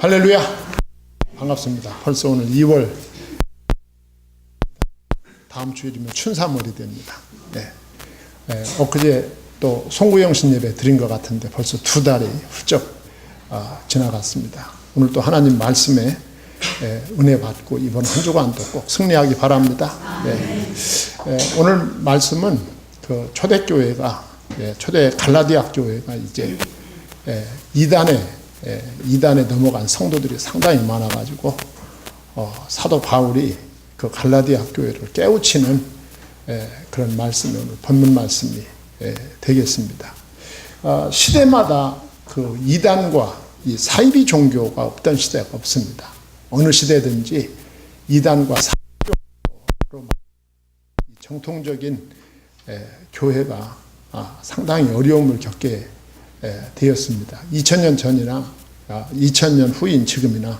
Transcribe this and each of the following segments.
할렐루야. 반갑습니다. 벌써 오늘 2월, 다음 주일이면 춘삼월이 됩니다. 네. 엊그제 또 송구영신 예배 드린 것 같은데 벌써 2달이 훌쩍 지나갔습니다. 오늘 또 하나님 말씀에 은혜 받고 이번 한 주간도 꼭 승리하기 바랍니다. 네. 오늘 말씀은 그 초대교회가, 초대 갈라디아 교회가 이제 이단에 넘어간 성도들이 상당히 많아가지고 사도 바울이 그 갈라디아 교회를 깨우치는 그런 말씀이 오늘 본문 말씀이 되겠습니다. 시대마다 그 이단과 이 사이비 종교가 없던 시대가 없습니다. 어느 시대든지 이단과 사이비 종교로 정통적인 교회가 상당히 어려움을 겪게 되었습니다. 2000년 전이나 2000년 후인 지금이나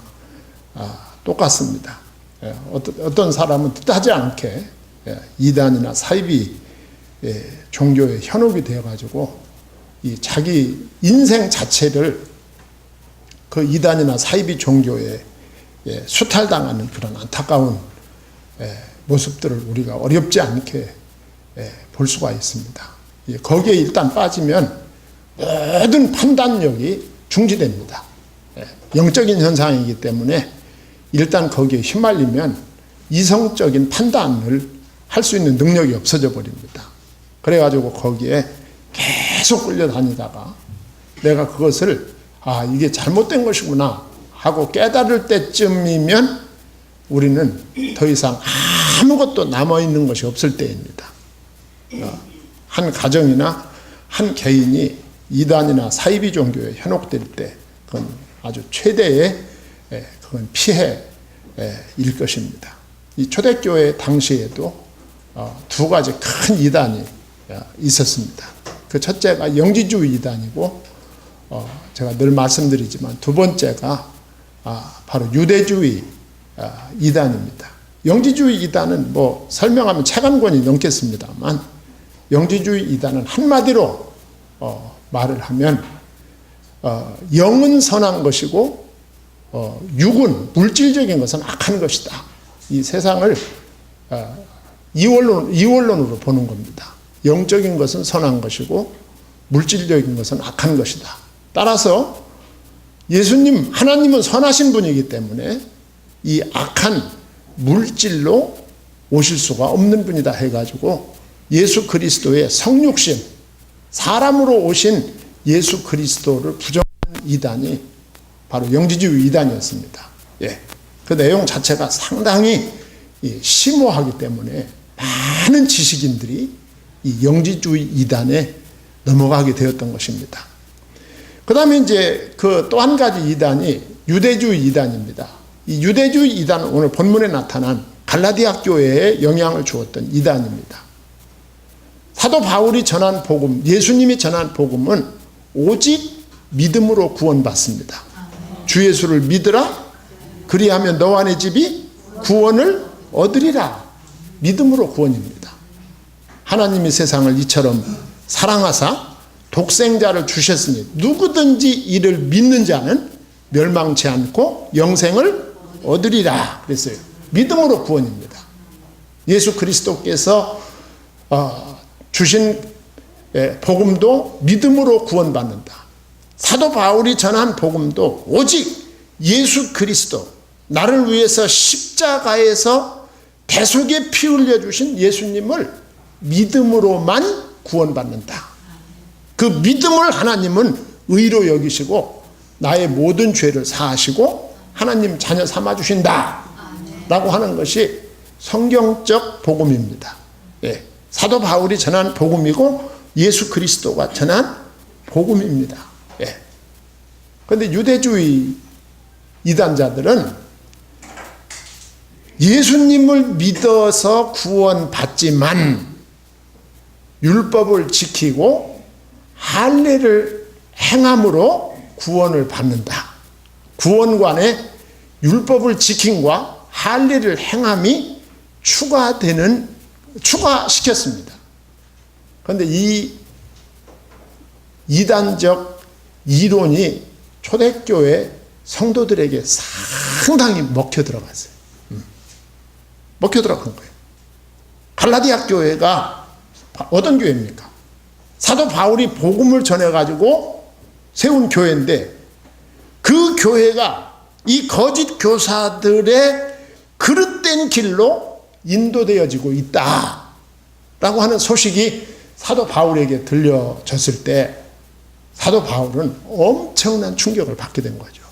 똑같습니다. 어떤 사람은 뜻하지 않게 이단이나 사이비 종교의 현혹이 되어가지고 이 자기 인생 자체를 그 이단이나 사이비 종교에 수탈당하는 그런 안타까운 모습들을 우리가 어렵지 않게 볼 수가 있습니다. 거기에 일단 빠지면 모든 판단력이 중지됩니다. 영적인 현상이기 때문에 일단 거기에 휘말리면 이성적인 판단을 할 수 있는 능력이 없어져 버립니다. 그래가지고 거기에 계속 끌려다니다가 내가 그것을 이게 잘못된 것이구나 하고 깨달을 때쯤이면 우리는 더 이상 아무것도 남아있는 것이 없을 때입니다. 한 가정이나 한 개인이 이단이나 사이비 종교에 현혹될 때 그건 아주 최대의 그건 피해일 것입니다. 이 초대교회 당시에도 2가지 큰 이단이 있었습니다. 그 첫째가 영지주의 이단이고 제가 늘 말씀드리지만 두 번째가 바로 유대주의 이단입니다. 영지주의 이단은 뭐 설명하면 책 한 권이 넘겠습니다만 영지주의 이단은 한마디로 말을 하면 영은 선한 것이고 육은 물질적인 것은 악한 것이다. 이 세상을 이원론으로 보는 겁니다. 영적인 것은 선한 것이고 물질적인 것은 악한 것이다. 따라서 하나님은 선하신 분이기 때문에 이 악한 물질로 오실 수가 없는 분이다 해가지고 예수 그리스도의 성육신, 사람으로 오신 예수 그리스도를 부정하는 이단이 바로 영지주의 이단이었습니다. 그 내용 자체가 상당히 심오하기 때문에 많은 지식인들이 이 영지주의 이단에 넘어가게 되었던 것입니다. 그 다음에 이제 그 또 한 가지 이단이 유대주의 이단입니다. 이 유대주의 이단은 오늘 본문에 나타난 갈라디아 교회에 영향을 주었던 이단입니다. 사도 바울이 전한 복음, 예수님이 전한 복음은 오직 믿음으로 구원받습니다. 주 예수를 믿으라. 그리하면 너와 내 집이 구원을 얻으리라. 믿음으로 구원입니다. 하나님이 세상을 이처럼 사랑하사 독생자를 주셨으니 누구든지 이를 믿는 자는 멸망치 않고 영생을 얻으리라 그랬어요. 믿음으로 구원입니다. 예수 그리스도께서 주신 복음도 믿음으로 구원받는다. 사도 바울이 전한 복음도 오직 예수 그리스도, 나를 위해서 십자가에서 대속에 피 흘려주신 예수님을 믿음으로만 구원받는다. 그 믿음을 하나님은 의로 여기시고 나의 모든 죄를 사하시고 하나님 자녀 삼아주신다 라고 하는 것이 성경적 복음입니다. 사도 바울이 전한 복음이고 예수 그리스도가 전한 복음입니다. 그런데 유대주의 이단자들은 예수님을 믿어서 구원받지만 율법을 지키고 할례를 행함으로 구원을 받는다. 구원관에 율법을 지킴과 할례를 행함이 추가시켰습니다. 그런데 이 이단적 이론이 초대교회 성도들에게 상당히 먹혀 들어갔어요. 먹혀 들어간 거예요. 갈라디아 교회가 어떤 교회입니까? 사도 바울이 복음을 전해가지고 세운 교회인데 그 교회가 이 거짓 교사들의 그릇된 길로 인도되어지고 있다라고 하는 소식이 사도 바울에게 들려졌을 때 사도 바울은 엄청난 충격을 받게 된 거죠.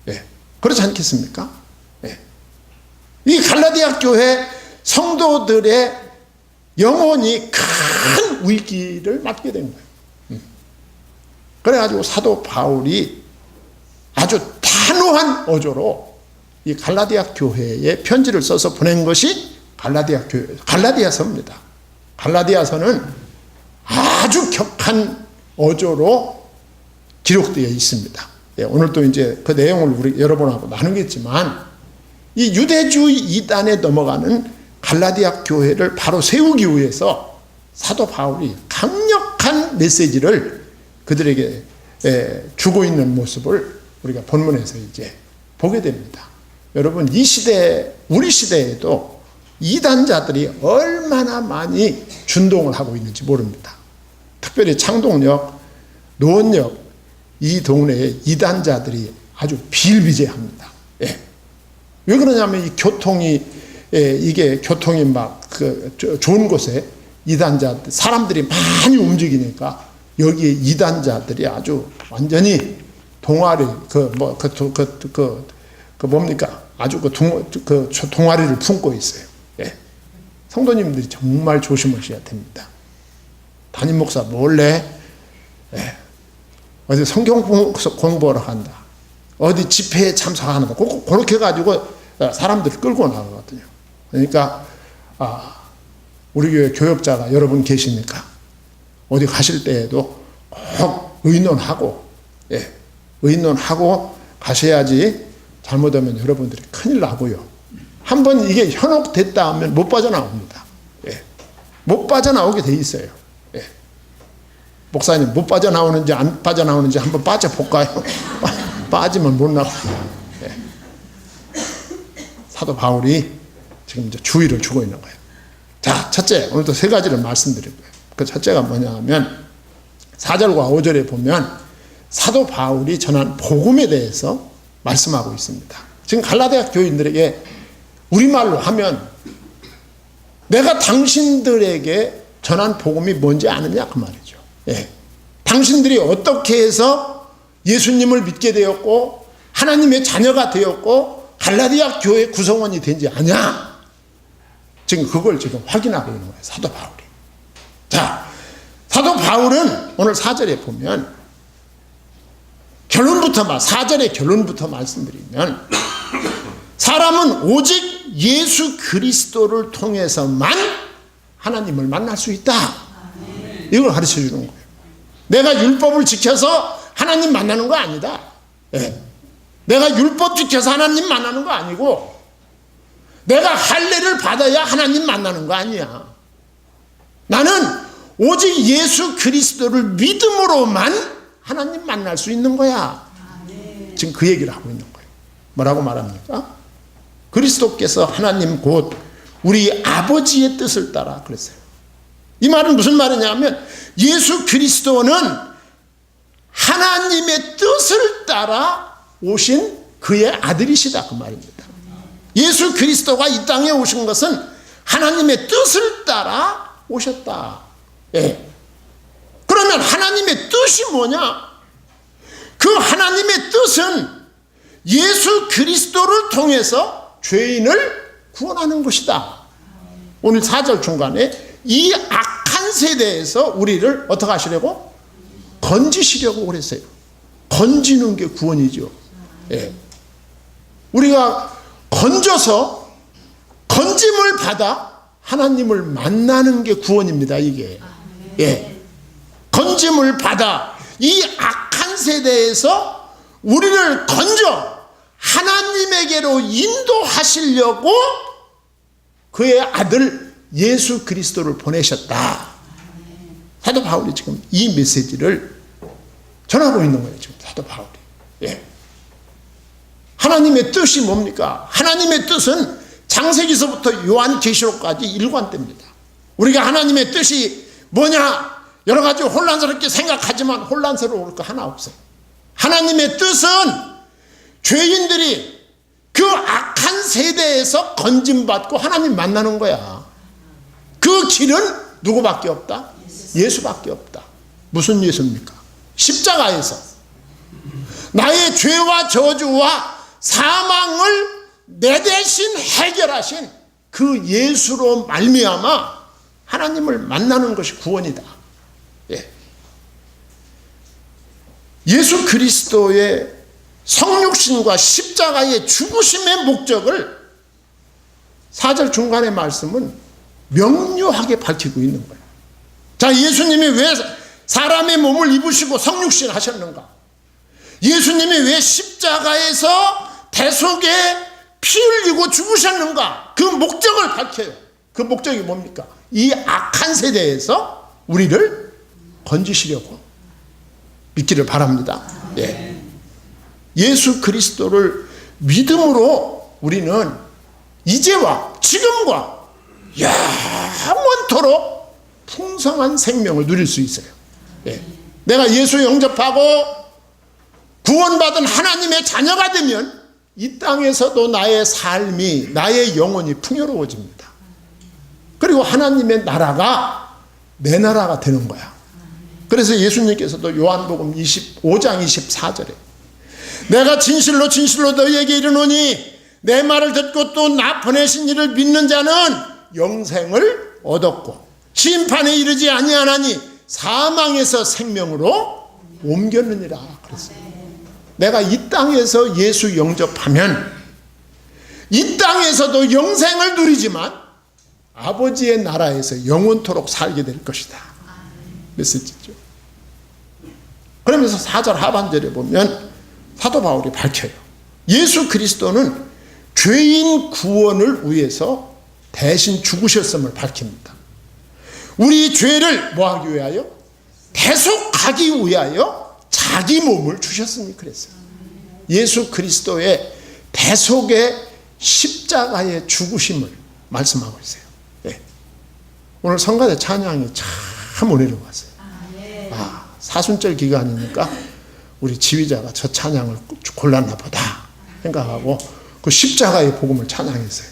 예. 그렇지 않겠습니까? 예. 이 갈라디아 교회 성도들의 영혼이 큰 위기를 맞게 된 거예요. 그래가지고 사도 바울이 아주 단호한 어조로 이 갈라디아 교회에 편지를 써서 보낸 것이 갈라디아서입니다. 갈라디아서는 아주 격한 어조로 기록되어 있습니다. 예, 오늘도 이제 그 내용을 우리 여러분하고 나누겠지만 이 유대주의 이단에 넘어가는 갈라디아 교회를 바로 세우기 위해서 사도 바울이 강력한 메시지를 그들에게 주고 있는 모습을 우리가 본문에서 이제 보게 됩니다. 여러분, 이 시대, 우리 시대에도 이단자들이 얼마나 많이 준동을 하고 있는지 모릅니다. 특별히 창동역, 노원역 이 동네에 이단자들이 아주 비일비재합니다. 예. 왜 그러냐면 이 교통이 이게 교통이 막 좋은 곳에 이단자들 사람들이 많이 움직이니까 여기에 이단자들이 아주 완전히 동아리 뭡니까 아주 동아리를 품고 있어요. 예. 성도님들이 정말 조심하셔야 됩니다. 담임 목사 몰래 어디 성경 공부하러 간다, 어디 집회에 참석한다, 그렇게 해가지고 사람들을 끌고 나가거든요. 그러니까 우리 교회 교역자가 여러분 계시니까 어디 가실 때에도 꼭 의논하고 가셔야지 잘못하면 여러분들이 큰일 나고요. 한번 이게 현혹됐다 하면 못 빠져나옵니다. 못 빠져나오게 돼 있어요. 목사님 못 빠져나오는지 안 빠져나오는지 한번 빠져볼까요? 빠지면 못 나와요. 사도 바울이 지금 이제 주의를 주고 있는 거예요. 자, 첫째, 오늘도 세 가지를 말씀드릴 거예요. 그 첫째가 뭐냐 하면 4절과 5절에 보면 사도 바울이 전한 복음에 대해서 말씀하고 있습니다. 지금 갈라디아 교인들에게 우리말로 하면 내가 당신들에게 전한 복음이 뭔지 아느냐 그 말이죠. 예. 당신들이 어떻게 해서 예수님을 믿게 되었고 하나님의 자녀가 되었고 갈라디아 교회 구성원이 된지 아냐? 지금 그걸 지금 확인하고 있는 거예요. 사도 바울이. 자, 사도 바울은 오늘 4절에 보면 결론부터 4절의 결론부터 말씀드리면 사람은 오직 예수 그리스도를 통해서만 하나님을 만날 수 있다. 이걸 가르쳐 주는 거예요. 내가 율법을 지켜서 하나님 만나는 거 아니다. 내가 율법 지켜서 하나님 만나는 거 아니고 내가 할례를 받아야 하나님 만나는 거 아니야. 나는 오직 예수 그리스도를 믿음으로만 하나님 만날 수 있는 거야. 지금 그 얘기를 하고 있는 거예요. 뭐라고 말합니까? 그리스도께서 하나님 곧 우리 아버지의 뜻을 따라 그랬어요. 이 말은 무슨 말이냐면 예수 그리스도는 하나님의 뜻을 따라 오신 그의 아들이시다 그 말입니다. 예수 그리스도가 이 땅에 오신 것은 하나님의 뜻을 따라 오셨다. 그러면 하나님의 뜻이 뭐냐? 그 하나님의 뜻은 예수 그리스도를 통해서 죄인을 구원하는 것이다. 오늘 4절 중간에 이 악한 세대에서 우리를 어떻게 하시려고? 건지시려고 그랬어요. 건지는 게 구원이죠. 우리가 건져서 건짐을 받아 하나님을 만나는 게 구원입니다. 이게. 건짐을 받아 이 악한 세대에서 우리를 건져 하나님에게로 인도하시려고 그의 아들 예수 그리스도를 보내셨다. 사도 바울이 지금 이 메시지를 전하고 있는 거예요. 지금 사도 바울이. 예. 그러면 하나님의 뜻이 뭐냐? 그 하나님의 뜻은 예수 그리스도를 통해서 죄인을 구원하는 것이다. 오늘 4절 중간에 이 악한 세대에서 우리를 건져 하나님을 만나는 게 구원입니다. 이게. 건짐을 받아 이 악한 세대에서 우리를 건져 하나님에게로 인도하시려고 그의 아들 예수 그리스도를 보내셨다. 사도 바울이 지금 이 메시지를 전하고 있는 거예요. 지금 사도 바울이. 하나님의 뜻이 뭡니까? 하나님의 뜻은 창세기서부터 요한계시록까지 일관됩니다. 우리가 하나님의 뜻이 뭐냐? 여러 가지 혼란스럽게 생각하지만 혼란스러울 거 하나 없어요. 하나님의 뜻은 죄인들이 그 악한 세대에서 건짐받고 하나님 만나는 거야. 그 길은 누구밖에 없다? 예수밖에 없다. 무슨 예수입니까? 십자가에서 나의 죄와 저주와 사망을 내 대신 해결하신 그 예수로 말미암아 하나님을 만나는 것이 구원이다. 예. 예수 그리스도의 성육신과 십자가의 죽으심의 목적을 4절 중간의 말씀은 명료하게 밝히고 있는 거예요. 자, 예수님이 왜 사람의 몸을 입으시고 성육신 하셨는가? 예수님이 왜 십자가에서 대속에 피 흘리고 죽으셨는가? 그 목적을 밝혀요. 그 목적이 뭡니까? 이 악한 세대에서 우리를 건지시려고 믿기를 바랍니다. 예. 예수 그리스도를 믿음으로 우리는 이제와 지금과 영원토록 풍성한 생명을 누릴 수 있어요. 예. 내가 예수 영접하고 구원받은 하나님의 자녀가 되면 이 땅에서도 나의 삶이, 나의 영혼이 풍요로워집니다. 그리고 하나님의 나라가 내 나라가 되는 거야. 그래서 예수님께서도 요한복음 25장 24절에 내가 진실로 진실로 너희에게 이르노니 내 말을 듣고 또 나 보내신 이를 믿는 자는 영생을 얻었고 심판에 이르지 아니하나니 사망에서 생명으로 옮겼느니라 그랬어요. 내가 이 땅에서 예수 영접하면 이 땅에서도 영생을 누리지만 아버지의 나라에서 영원토록 살게 될 것이다. 메시지죠. 그러면서 4절 하반절에 보면 사도 바울이 밝혀요. 예수 그리스도는 죄인 구원을 위해서 대신 죽으셨음을 밝힙니다. 우리 죄를 뭐하기 위하여? 대속하기 위하여 자기 몸을 주셨으니 그랬어요. 예수 그리스도의 대속의 십자가의 죽으심을 말씀하고 있어요. 네. 오늘 성가대 찬양이 참 은혜로 왔어요. 아, 사순절 기간이니까 우리 지휘자가 저 찬양을 골랐나 보다 생각하고 그 십자가의 복음을 찬양했어요.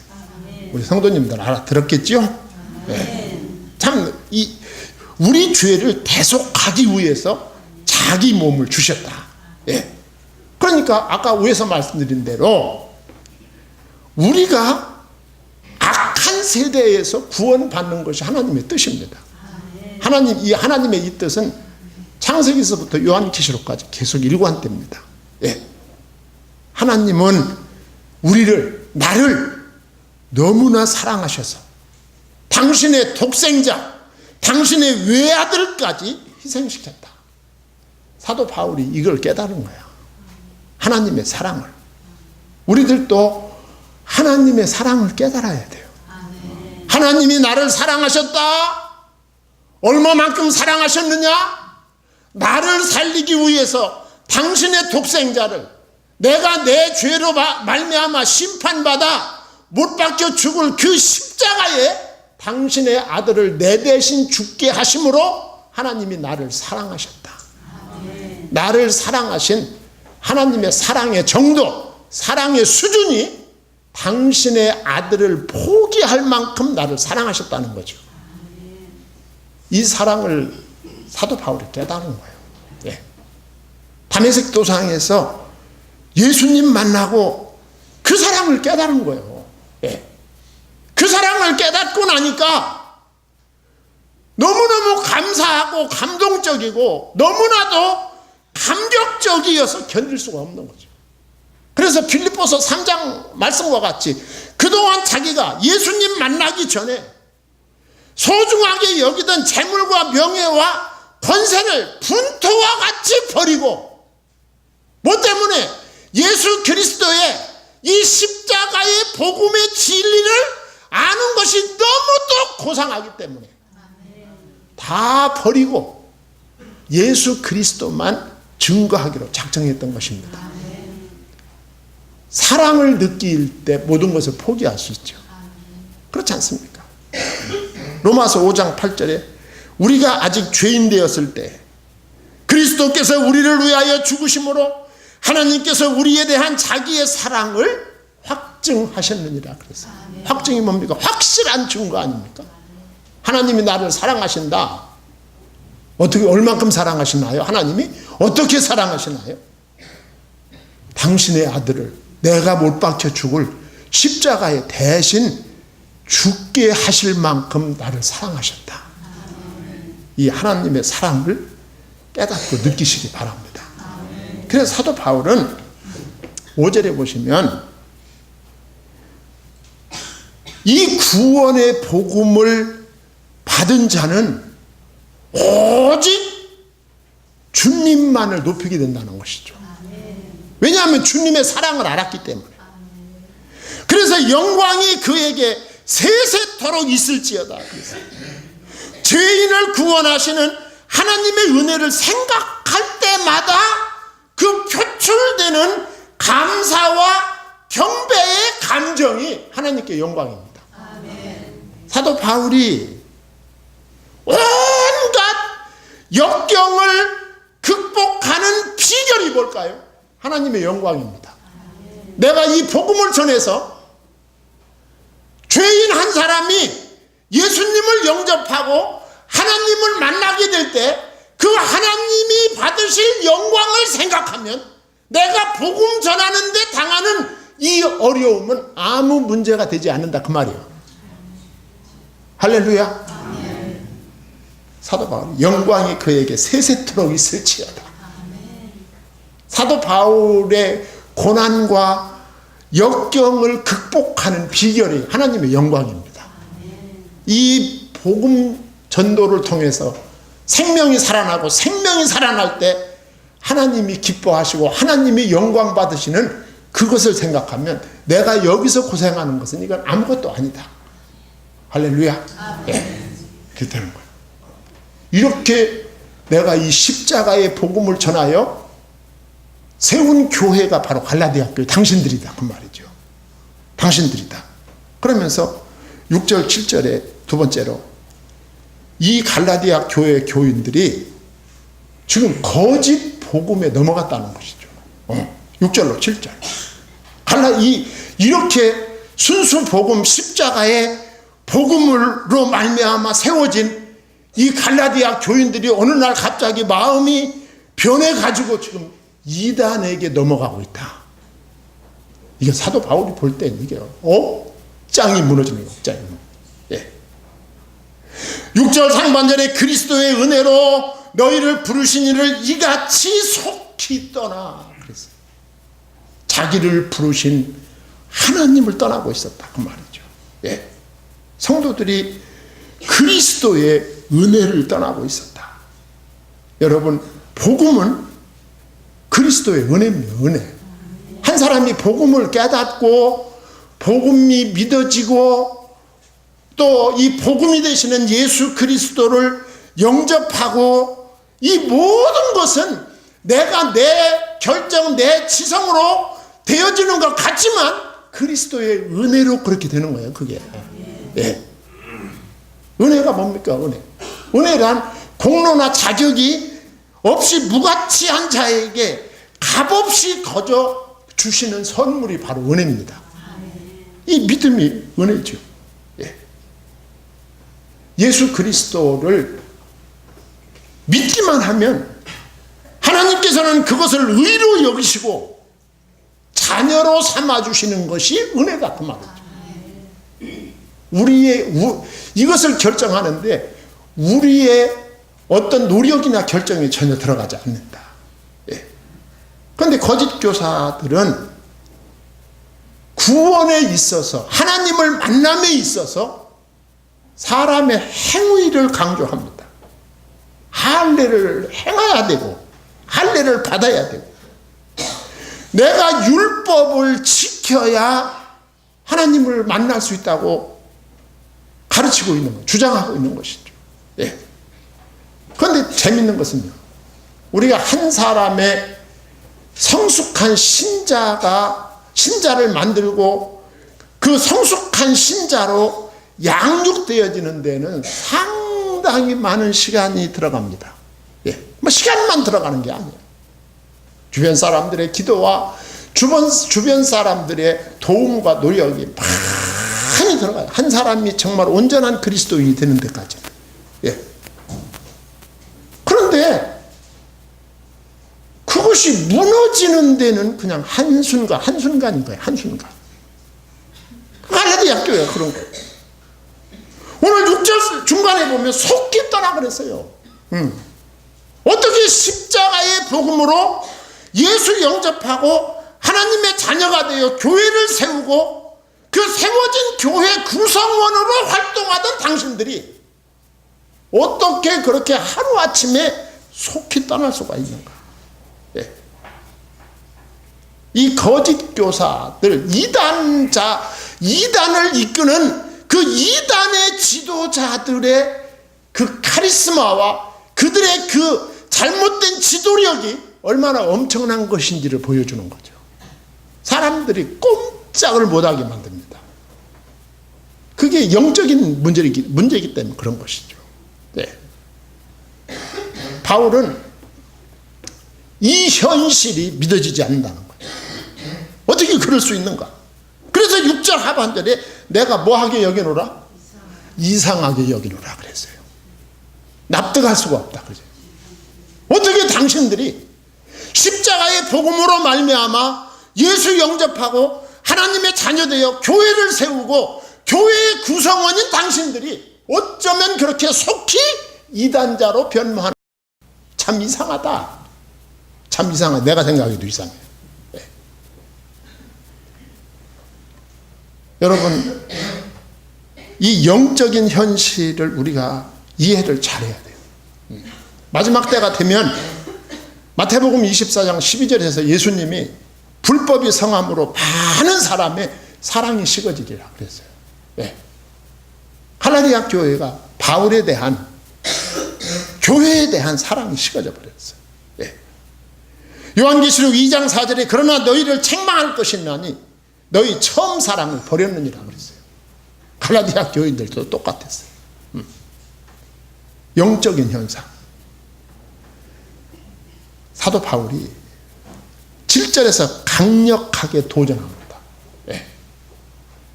우리 성도님들 알아들었겠죠? 네. 참 우리 죄를 대속하기 위해서 자기 몸을 주셨다. 예. 그러니까 아까 위에서 말씀드린 대로 우리가 악한 세대에서 구원받는 것이 하나님의 뜻입니다. 하나님의 이 뜻은 창세기서부터 요한계시록까지 계속 일관됩니다. 예. 하나님은 나를 너무나 사랑하셔서 당신의 독생자, 당신의 외아들까지 희생시켰다. 사도 바울이 이걸 깨달은 거야. 하나님의 사랑을. 우리들도 하나님의 사랑을 깨달아야 돼요. 하나님이 나를 사랑하셨다. 얼마만큼 사랑하셨느냐? 나를 살리기 위해서 당신의 독생자를 내가 내 죄로 말미암아 심판받아 못 박혀 죽을 그 십자가에 당신의 아들을 내 대신 죽게 하심으로 하나님이 나를 사랑하셨다. 나를 사랑하신 하나님의 사랑의 정도, 사랑의 수준이 당신의 아들을 포기할 만큼 나를 사랑하셨다는 거죠. 이 사랑을 사도 바울이 깨달은 거예요. 예. 다메섹 도상에서 예수님 만나고 그 사랑을 깨달은 거예요. 예. 그 사랑을 깨닫고 나니까 너무너무 감사하고 감동적이고 너무나도 감격적이어서 견딜 수가 없는 거죠. 그래서 빌립보서 3장 말씀과 같이 그동안 자기가 예수님 만나기 전에 소중하게 여기던 재물과 명예와 권세를 분토와 같이 버리고 뭐 때문에? 예수 그리스도의 이 십자가의 복음의 진리를 아는 것이 너무도 고상하기 때문에 다 버리고 예수 그리스도만 증거하기로 작정했던 것입니다. 사랑을 느낄 때 모든 것을 포기할 수 있죠. 그렇지 않습니까? 로마서 5장 8절에 우리가 아직 죄인 되었을 때 그리스도께서 우리를 위하여 죽으심으로 하나님께서 우리에 대한 자기의 사랑을 확증하셨느니라 그랬어요. 확증이 뭡니까? 확실한 증거 아닙니까? 하나님이 나를 사랑하신다. 어떻게 얼만큼 사랑하시나요? 하나님이 어떻게 사랑하시나요? 당신의 아들을 내가 못 박혀 죽을 십자가에 대신 죽게 하실 만큼 나를 사랑하셨다. 이 하나님의 사랑을 깨닫고 느끼시기 바랍니다. 그래서 사도 바울은 5절에 보시면 이 구원의 복음을 받은 자는 오직 주님만을 높이게 된다는 것이죠. 왜냐하면 주님의 사랑을 알았기 때문에. 그래서 영광이 그에게 세세토록 있을지어다. 죄인을 구원하시는 하나님의 은혜를 생각할 때마다 그 표출되는 감사와 경배의 감정이 하나님께 영광입니다. 사도 바울이 온갖 역경을 극복하는 비결이 뭘까요? 하나님의 영광입니다. 내가 이 복음을 전해서 죄인 한 사람이 예수님을 영접하고 하나님을 만나게 될 때 그 하나님이 받으실 영광을 생각하면 내가 복음 전하는데 당하는 이 어려움은 아무 문제가 되지 않는다 그 말이에요. 할렐루야. 사도 바울 영광이 그에게 세세토록 있을지어다. 사도 바울의 고난과 역경을 극복하는 비결이 하나님의 영광입니다. 이 복음 전도를 통해서 생명이 살아나고 생명이 살아날 때 하나님이 기뻐하시고 하나님이 영광 받으시는 그것을 생각하면 내가 여기서 고생하는 것은 이건 아무것도 아니다. 할렐루야. 예. 그렇게 되는 거예요. 이렇게 내가 이 십자가의 복음을 전하여 세운 교회가 바로 갈라디아 교회 당신들이다 그 말이죠. 당신들이다. 그러면서 6절 7절에 두 번째로 이 갈라디아 교회 교인들이 지금 거짓 복음에 넘어갔다는 것이죠. 6절로 7절. 이렇게 순수 복음 십자가의 복음으로 말미암아 세워진 이 갈라디아 교인들이 어느 날 갑자기 마음이 변해가지고 지금 이단에게 넘어가고 있다. 이게 사도 바울이 볼 땐 이게 억장이 무너지는 거예요. 억장이. 예. 6절 상반절에 그리스도의 은혜로 너희를 부르신 이를 이같이 속히 떠나 그랬어요. 자기를 부르신 하나님을 떠나고 있었다 그 말이죠. 예. 성도들이 그리스도의 은혜를 떠나고 있었다. 여러분 복음은 그리스도의 은혜입니다. 은혜. 한 사람이 복음을 깨닫고 복음이 믿어지고 또 이 복음이 되시는 예수 그리스도를 영접하고 이 모든 것은 내가 내 결정, 내 지성으로 되어지는 것 같지만 그리스도의 은혜로 그렇게 되는 거예요. 그게. 예. 은혜가 뭡니까? 은혜. 은혜란 공로나 자격이 없이 무가치한 자에게 값없이 거저 주시는 선물이 바로 은혜입니다. 이 믿음이 은혜죠. 예. 예수 그리스도를 믿기만 하면 하나님께서는 그것을 의로 여기시고 자녀로 삼아주시는 것이 은혜다 그 말이죠. 이것을 결정하는데 우리의 어떤 노력이나 결정이 전혀 들어가지 않는다. 예. 그런데 거짓 교사들은 구원에 있어서 하나님을 만남에 있어서 사람의 행위를 강조합니다. 할례를 행해야 되고 할례를 받아야 되고 내가 율법을 지켜야 하나님을 만날 수 있다고 가르치고 있는 것, 주장하고 있는 것이죠. 예. 그런데 재밌는 것은요, 우리가 한 사람의 성숙한 신자를 만들고 그 성숙한 신자로 양육되어지는 데는 상당히 많은 시간이 들어갑니다. 예, 뭐 시간만 들어가는 게 아니에요. 주변 사람들의 기도와 주변 사람들의 도움과 노력이 많이 들어가요. 한 사람이 정말 온전한 그리스도인이 되는 데까지. 예. 그런데 그것이 무너지는 데는 그냥 한순간인 거예요. 한순간. 갈라디아 교회가 그런 거예요. 오늘 6절 중간에 보면 속기 떠나 그랬어요. 어떻게 십자가의 복음으로 예수 영접하고 하나님의 자녀가 되어 교회를 세우고 그 세워진 교회 구성원으로 활동하던 당신들이 어떻게 그렇게 하루아침에 속히 떠날 수가 있는가? 예. 이 거짓 교사들, 이단을 이끄는 그 이단의 지도자들의 그 카리스마와 그들의 그 잘못된 지도력이 얼마나 엄청난 것인지를 보여주는 거죠. 사람들이 꼼짝을 못하게 만듭니다. 그게 영적인 문제이기 때문에 그런 것이죠. 네. 바울은 이 현실이 믿어지지 않는다는 거예요. 어떻게 그럴 수 있는가? 그래서 6절 하반절에 내가 뭐하게 여기노라? 이상하게 여기노라 그랬어요. 납득할 수가 없다. 그죠? 어떻게 당신들이 십자가의 복음으로 말미암아 예수 영접하고 하나님의 자녀되어 교회를 세우고 교회의 구성원인 당신들이 어쩌면 그렇게 속히 이단자로 변모하는, 참 이상하다. 참 이상하다. 내가 생각해도 이상해요. 네. 여러분, 이 영적인 현실을 우리가 이해를 잘해야 돼요. 마지막 때가 되면 마태복음 24장 12절에서 예수님이 불법이 성함으로 많은 사람의 사랑이 식어지리라 그랬어요. 네. 갈라디아 교회가 바울에 대한, 교회에 대한 사랑이 식어져 버렸어요. 네. 요한계시록 2장 4절에 그러나 너희를 책망할 것이나니 너희 처음 사랑을 버렸느니라 그랬어요. 갈라디아 교인들도 똑같았어요. 영적인 현상. 사도 바울이 7절에서 강력하게 도전합니다. 예.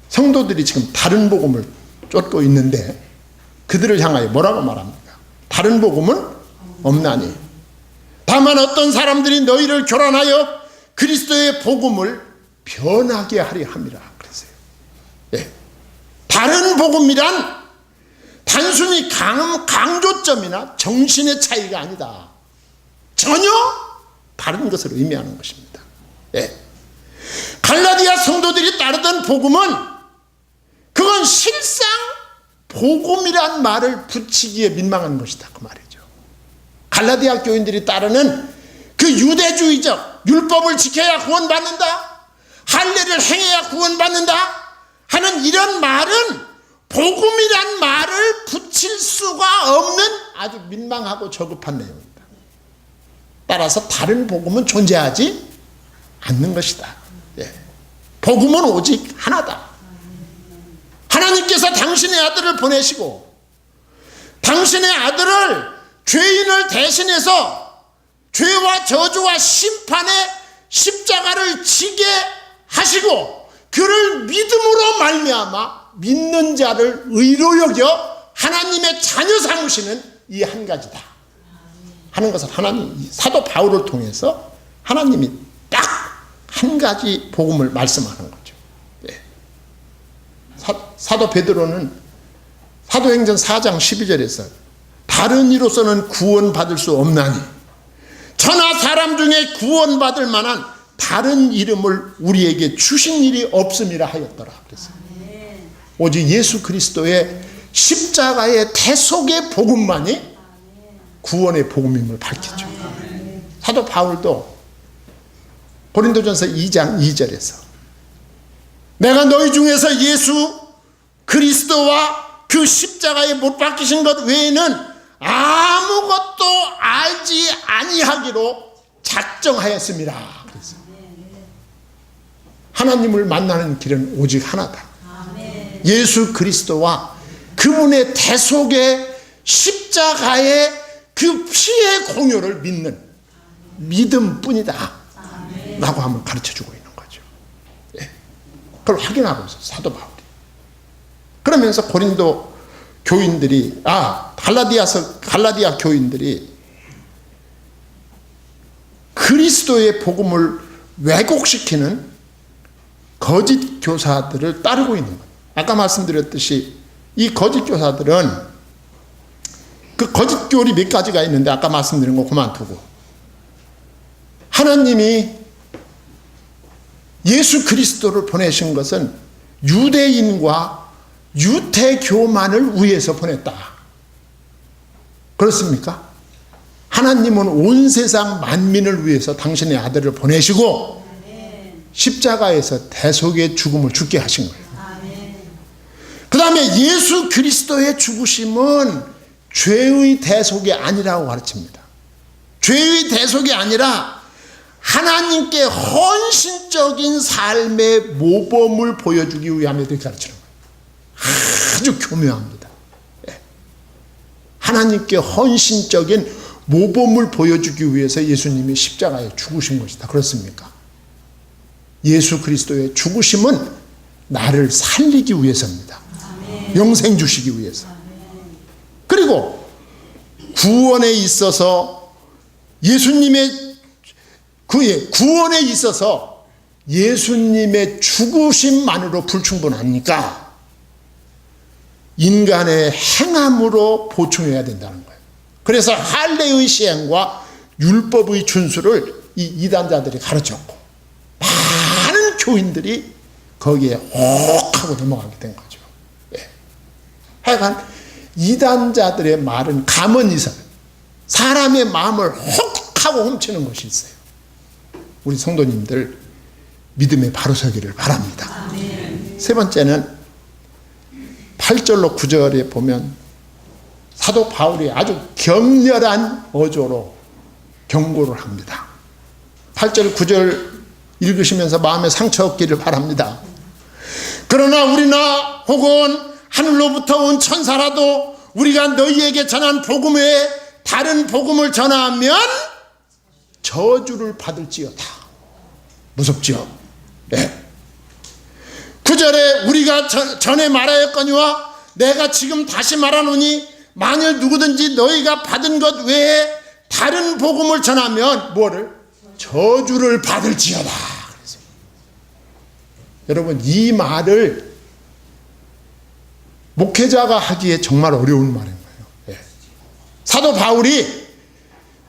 성도들이 지금 다른 복음을 쫓고 있는데 그들을 향하여 뭐라고 말합니까? 다른 복음은 없나니 다만 어떤 사람들이 너희를 교란하여 그리스도의 복음을 변하게 하려 함이라 그랬어요. 예. 다른 복음이란 단순히 강조점이나 정신의 차이가 아니다. 전혀 다른 것을 의미하는 것입니다. 예. 갈라디아 성도들이 따르던 복음은 그건 실상 복음이란 말을 붙이기에 민망한 것이다 그 말이죠. 갈라디아 교인들이 따르는 그 유대주의적 율법을 지켜야 구원받는다, 할례를 행해야 구원받는다 하는 이런 말은 복음이란 말을 붙일 수가 없는 아주 민망하고 저급한 내용입니다. 따라서 다른 복음은 존재하지 않는 것이다. 예. 복음은 오직 하나다. 하나님께서 당신의 아들을 보내시고 당신의 아들을 죄인을 대신해서 죄와 저주와 심판의 십자가를 지게 하시고 그를 믿음으로 말미암아 믿는 자를 의로 여겨 하나님의 자녀 삼으시는 이 한 가지다 하는 것을 하나님, 사도 바울을 통해서 하나님이 딱 한 가지 복음을 말씀하는 거죠. 네. 사도 베드로는 사도행전 4장 12절에서 다른 이로서는 구원받을 수 없나니 천하 사람 중에 구원받을 만한 다른 이름을 우리에게 주신 일이 없음이라 하였더라 그랬어요. 오직 예수 그리스도의 십자가의 대속의 복음만이 구원의 복음임을 밝혔죠. 사도 바울도 고린도전서 2장 2절에서 내가 너희 중에서 예수 그리스도와 그 십자가에 못 박히신 것 외에는 아무것도 알지 아니하기로 작정하였습니다. 하나님을 만나는 길은 오직 하나다. 예수 그리스도와 그분의 대속의 십자가의 그 피의 공효를 믿는 믿음뿐이다 라고 한번 가르쳐주고 있는 거죠. 예. 그걸 확인하고 있어요, 사도 바울이. 그러면서 고린도 교인들이 갈라디아 교인들이 그리스도의 복음을 왜곡시키는 거짓 교사들을 따르고 있는 거예요. 아까 말씀드렸듯이 이 거짓 교사들은 그 거짓 교리 몇 가지가 있는데 아까 말씀드린 거 그만두고, 하나님이 예수 그리스도를 보내신 것은 유대인과 유태교만을 위해서 보냈다. 그렇습니까? 하나님은 온 세상 만민을 위해서 당신의 아들을 보내시고 십자가에서 대속의 죽음을 죽게 하신 거예요. 그 다음에 예수 그리스도의 죽으심은 죄의 대속이 아니라고 가르칩니다. 죄의 대속이 아니라 하나님께 헌신적인 삶의 모범을 보여주기 위함에 대해 가르치는 거예요. 아주 교묘합니다. 하나님께 헌신적인 모범을 보여주기 위해서 예수님이 십자가에 죽으신 것이다. 그렇습니까? 예수 그리스도의 죽으심은 나를 살리기 위해서입니다. 영생 주시기 위해서. 그리고 구원에 있어서 예수님의 그의 구원에 있어서 예수님의 죽으심만으로 불충분하니까 인간의 행함으로 보충해야 된다는 거예요. 그래서 할례의 시행과 율법의 준수를 이 이단자들이 가르쳤고 많은 교인들이 거기에 혹하고 넘어가게 된 거죠. 예. 하여간 이단자들의 말은 가면이설, 사람의 마음을 혹하고 훔치는 것이 있어요. 우리 성도님들 믿음에 바로 서기를 바랍니다. 세 번째는 8절로 9절에 보면 사도 바울이 아주 격렬한 어조로 경고를 합니다. 8절 9절 읽으시면서 마음에 상처 없기를 바랍니다. 그러나 우리나 혹은 하늘로부터 온 천사라도 우리가 너희에게 전한 복음 외에 다른 복음을 전하면 저주를 받을지어다. 무섭죠? 네. 9절에 우리가 전에 말하였거니와 내가 지금 다시 말하노니 만일 누구든지 너희가 받은 것 외에 다른 복음을 전하면 뭐를? 저주를 받을지어다. 그래서 여러분, 이 말을 목회자가 하기에 정말 어려운 말인 거예요. 예. 사도 바울이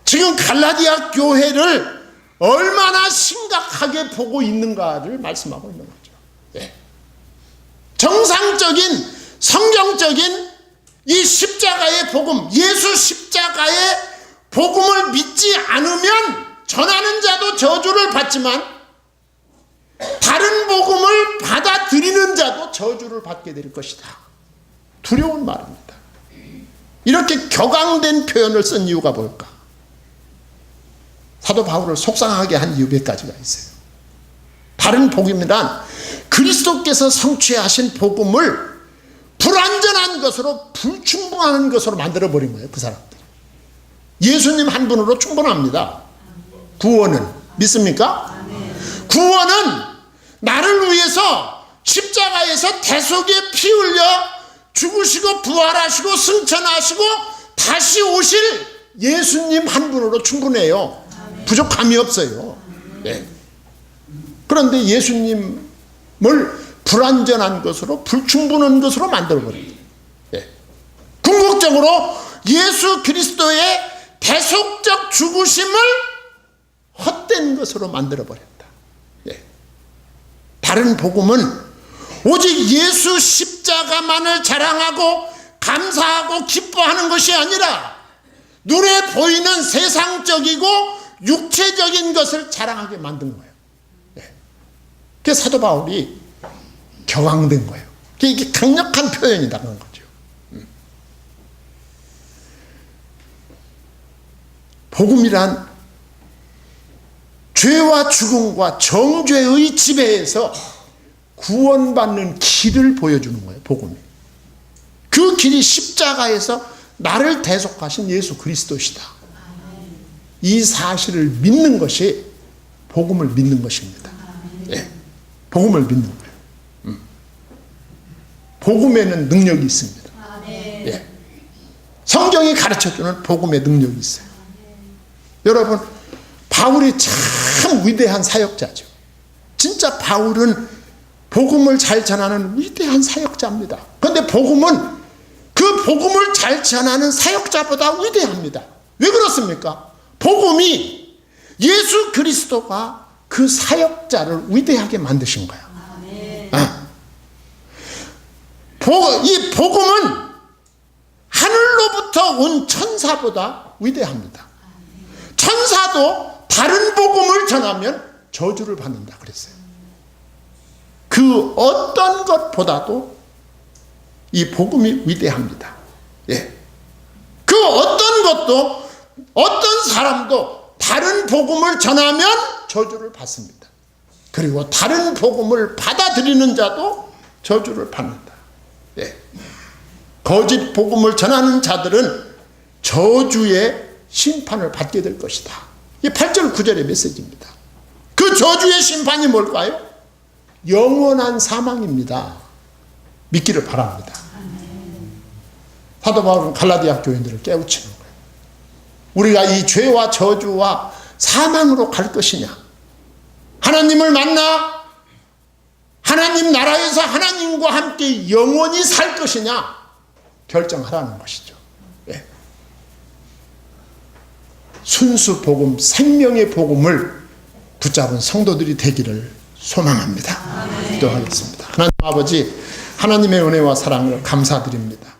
지금 갈라디아 교회를 얼마나 심각하게 보고 있는가를 말씀하고 있는 거죠. 예. 정상적인 성경적인 이 십자가의 복음, 예수 십자가의 복음을 믿지 않으면 전하는 자도 저주를 받지만 다른 복음을 받아들이는 자도 저주를 받게 될 것이다. 두려운 말입니다. 이렇게 격앙된 표현을 쓴 이유가 뭘까? 사도 바울을 속상하게 한 이유 몇 가지가 있어요. 다른 복음이란 그리스도께서 성취하신 복음을 불완전한 것으로, 불충분한 것으로 만들어버린 거예요. 그 사람들. 예수님 한 분으로 충분합니다. 구원은. 믿습니까? 구원은 나를 위해서 십자가에서 대속에 피 흘려 죽으시고 부활하시고 승천하시고 다시 오실 예수님 한 분으로 충분해요. 부족함이 없어요. 네. 그런데 예수님을 불완전한 것으로, 불충분한 것으로 만들어버립니다. 예. 궁극적으로 예수 그리스도의 대속적 죽으심을 헛된 것으로 만들어버렸다. 예. 다른 복음은 오직 예수 십자가만을 자랑하고 감사하고 기뻐하는 것이 아니라 눈에 보이는 세상적이고 육체적인 것을 자랑하게 만든 거예요. 예. 그래서 사도 바울이 격앙된 거예요. 이게 강력한 표현이다 그런 거죠. 복음이란 죄와 죽음과 정죄의 지배에서 구원받는 길을 보여주는 거예요. 복음이. 그 길이 십자가에서 나를 대속하신 예수 그리스도시다. 이 사실을 믿는 것이 복음을 믿는 것입니다. 예, 복음을 믿는 거예요. 복음에는 능력이 있습니다. 예, 성경이 가르쳐주는 복음의 능력이 있어요. 여러분, 바울이 참 위대한 사역자죠. 진짜 바울은 복음을 잘 전하는 위대한 사역자입니다. 그런데 복음은 그 복음을 잘 전하는 사역자보다 위대합니다. 왜 그렇습니까? 복음이 예수 그리스도가 그 사역자를 위대하게 만드신 거예요. 이 복음은 하늘로부터 온 천사보다 위대합니다. 천사도 다른 복음을 전하면 저주를 받는다 그랬어요. 그 어떤 것보다도 이 복음이 위대합니다. 예. 그 어떤 것도, 어떤 사람도 다른 복음을 전하면 저주를 받습니다. 그리고 다른 복음을 받아들이는 자도 저주를 받는다. 예. 거짓 복음을 전하는 자들은 저주의 심판을 받게 될 것이다. 이 8절 9절의 메시지입니다. 그 저주의 심판이 뭘까요? 영원한 사망입니다. 믿기를 바랍니다. 사도 바울은 갈라디아 교인들을 깨우치는 거예요. 우리가 이 죄와 저주와 사망으로 갈 것이냐, 하나님을 만나 하나님 나라에서 하나님과 함께 영원히 살 것이냐 결정하라는 것이죠. 네. 순수 복음, 생명의 복음을 붙잡은 성도들이 되기를 소망합니다. 기도하겠습니다. 하나님 아버지, 하나님의 은혜와 사랑을 감사드립니다.